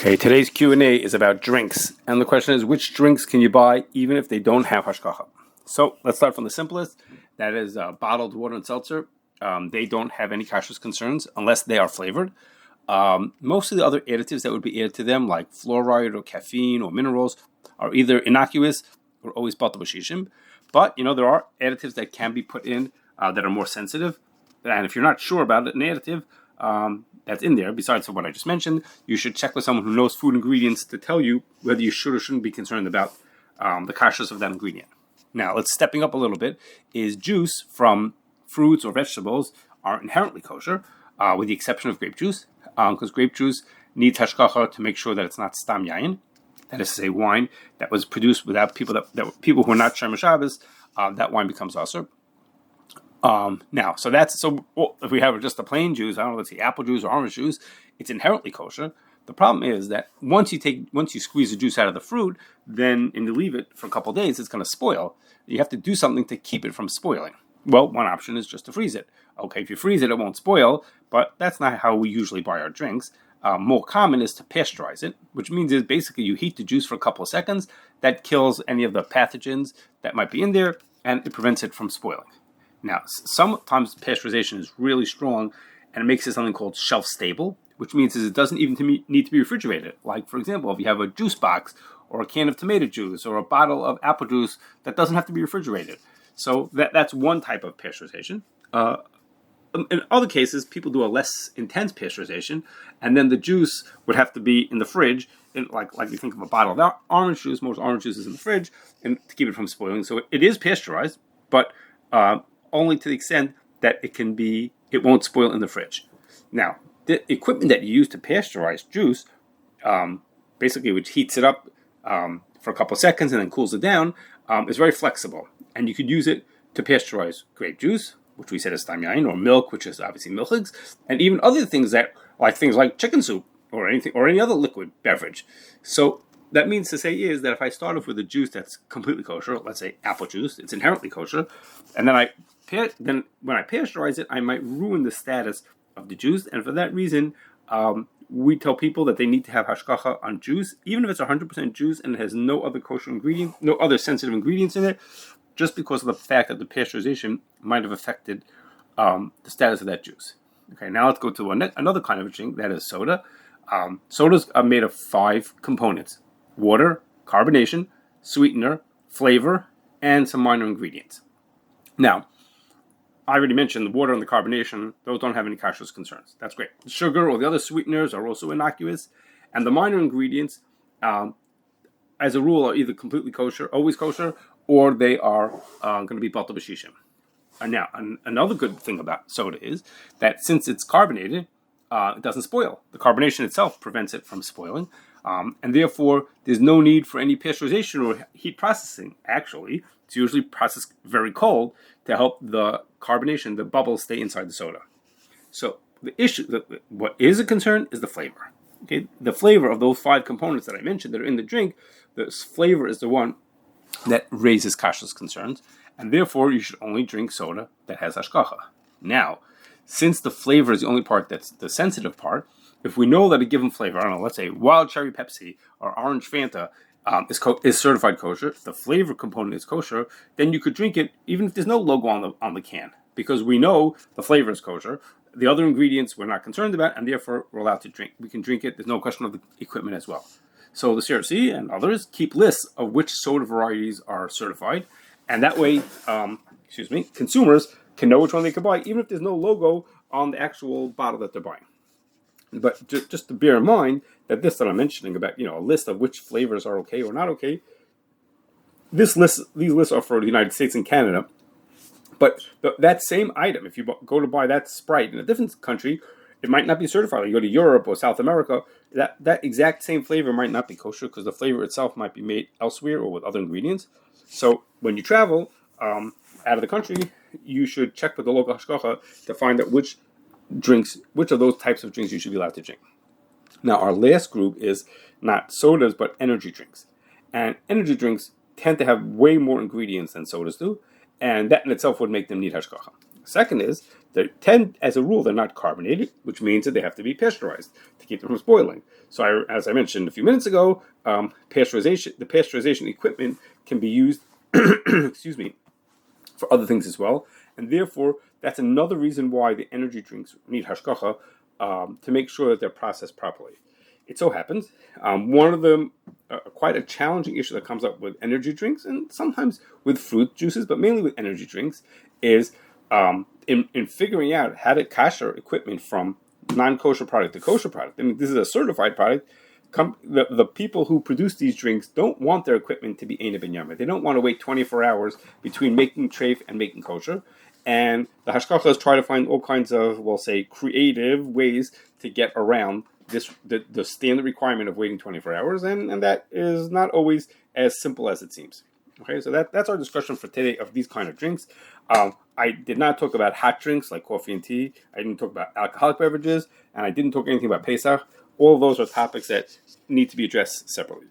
Okay, today's Q&A is about drinks, and the question is, which drinks can you buy even if they don't have hashgacha? So let's start from the simplest. That is bottled water and seltzer. They don't have any kashrus concerns unless they are flavored. Most of the other additives that would be added to them, like fluoride or caffeine or minerals, are either innocuous or always bata b'shishim. But there are additives that can be put in that are more sensitive. And if you're not sure about an additive that's in there, besides what I just mentioned, you should check with someone who knows food ingredients to tell you whether you should or shouldn't be concerned about the kashrus of that ingredient. Now, let's stepping up a little bit. Is juice from fruits or vegetables are inherently kosher, with the exception of grape juice, because grape juice needs hashgacha to make sure that it's not stam yayin. That is to say, wine that was produced without people who are not Shem Shabbos, that wine becomes asur. If we have just a plain juice, I don't know, let's say apple juice or orange juice, it's inherently kosher. The problem is that once you squeeze the juice out of the fruit, and you leave it for a couple of days, it's going to spoil. You have to do something to keep it from spoiling. Well, one option is just to freeze it. Okay, if you freeze it, it won't spoil, but that's not how we usually buy our drinks. More common is to pasteurize it, which means is basically you heat the juice for a couple of seconds. That kills any of the pathogens that might be in there, and it prevents it from spoiling. Now, sometimes pasteurization is really strong, and it makes it something called shelf-stable, which means it doesn't even need to be refrigerated. Like, for example, if you have a juice box or a can of tomato juice or a bottle of apple juice, that doesn't have to be refrigerated. So that's one type of pasteurization. In other cases, people do a less intense pasteurization, and then the juice would have to be in the fridge, like you think of a bottle of orange juice. Most orange juice is in the fridge, and to keep it from spoiling. So it is pasteurized, but only to the extent that it won't spoil in the fridge. Now, the equipment that you use to pasteurize juice, basically which heats it up for a couple of seconds and then cools it down, is very flexible. And you could use it to pasteurize grape juice, which we said is stam yayin, or milk, which is obviously milchigs, and even other things like chicken soup or any other liquid beverage. So that means to say is that if I start off with a juice that's completely kosher, let's say apple juice, it's inherently kosher, and then when I pasteurize it, I might ruin the status of the juice, and for that reason, we tell people that they need to have hashgacha on juice, even if it's 100% juice and it has no other kosher ingredient, no other sensitive ingredients in it, just because of the fact that the pasteurization might have affected the status of that juice. Okay, now let's go to another kind of drink, that is soda. Sodas are made of 5 components: water, carbonation, sweetener, flavor, and some minor ingredients. Now, I already mentioned the water and the carbonation; those don't have any kashrus concerns. That's great. The sugar or the other sweeteners are also innocuous, and the minor ingredients, as a rule, are either completely kosher, always kosher, or they are going to be bata b'shishim. Now, another good thing about soda is that since it's carbonated, it doesn't spoil. The carbonation itself prevents it from spoiling, and therefore there's no need for any pasteurization or heat processing. Actually, it's usually processed very cold to help the carbonation, the bubbles, stay inside the soda. So the issue, what is a concern, is the flavor. Okay, the flavor of those 5 components that I mentioned that are in the drink, the flavor is the one that raises kashrus concerns, and therefore you should only drink soda that has hashgacha. Now, since the flavor is the only part that's the sensitive part, if we know that a given flavor, I don't know, let's say wild cherry Pepsi or orange Fanta is certified kosher, if the flavor component is kosher, then you could drink it even if there's no logo on the can, because we know the flavor is kosher. The other ingredients we're not concerned about, and therefore we're allowed to drink. We can drink it. There's no question of the equipment as well. So the CRC and others keep lists of which soda varieties are certified, and that way, consumers can know which one they can buy, even if there's no logo on the actual bottle that they're buying. But just to bear in mind that this that I'm mentioning about, a list of which flavors are okay or not okay, these lists are for the United States and Canada. But that same item, if you go to buy that Sprite in a different country, it might not be certified. Like you go to Europe or South America, that exact same flavor might not be kosher because the flavor itself might be made elsewhere or with other ingredients. So when you travel out of the country, you should check with the local hashgacha to find out which of those types of drinks you should be allowed to drink. Now, our last group is not sodas, but energy drinks. And energy drinks tend to have way more ingredients than sodas do, and that in itself would make them need hashgacha. Second is, as a rule, they're not carbonated, which means that they have to be pasteurized to keep them from spoiling. So, as I mentioned a few minutes ago, the pasteurization equipment can be used, excuse me, for other things as well, and therefore that's another reason why the energy drinks need hashgacha to make sure that they're processed properly. It so happens one of them, quite a challenging issue that comes up with energy drinks and sometimes with fruit juices, but mainly with energy drinks, is in figuring out how to kasher equipment from non-kosher product to kosher product. I mean, this is a certified product. The people who produce these drinks don't want their equipment to be Eina Ben Yama. They don't want to wait 24 hours between making treif and making kosher. And the hashkachas try to find all kinds of, we'll say, creative ways to get around the standard requirement of waiting 24 hours, and that is not always as simple as it seems. Okay, so that's our discussion for today of these kind of drinks. I did not talk about hot drinks like coffee and tea. I didn't talk about alcoholic beverages, and I didn't talk anything about Pesach. All of those are topics that need to be addressed separately.